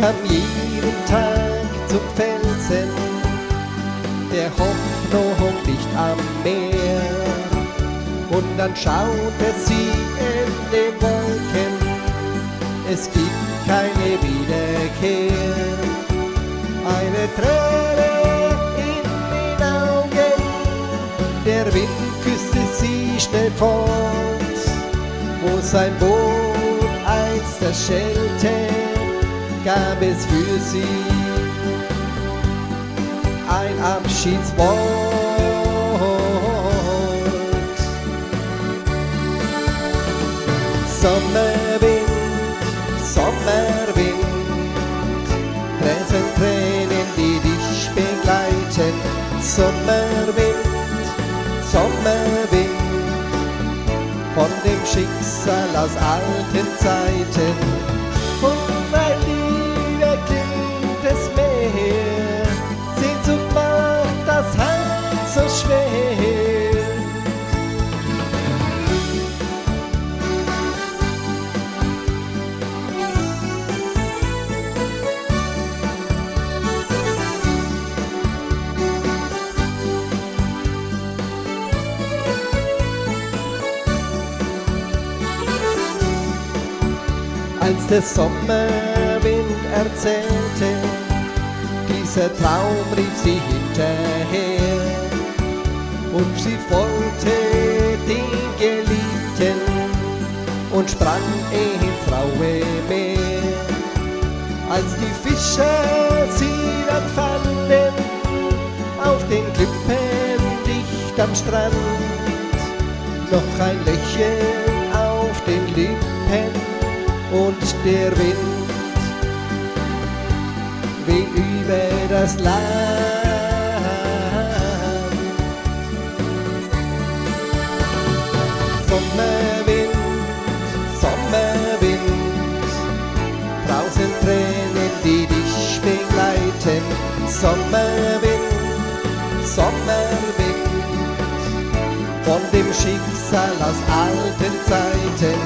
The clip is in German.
kam jeden Tag zum Felsen der Hoffnung nicht am Meer. Und dann schaute sie in den Wolken, es gibt keine Wiederkehr. Eine Träne in den Augen, der Wind küsste sie schnell fort, wo sein Boot einst zerschellte, gab es für sie ein Abschiedswort. Sommerwind, Sommerwind, Tränen, die dich begleiten. Sommerwind, Sommerwind, von dem Schicksal aus alten Zeiten. Und weil Liebe klingt es mehr, Sehnsucht macht das Herz so schwer. Als der Sommerwind erzählte, dieser Traum rief sie hinterher, und sie folgte den Geliebten und sprang ins raue Meer. Als die Fischer sie dann fanden, auf den Klippen dicht am Strand, noch ein Lächeln auf den Lippen, und der Wind weht über das Land. Sommerwind, Sommerwind, draußen Tränen, die dich begleiten. Sommerwind, Sommerwind, von dem Schicksal aus alten Zeiten.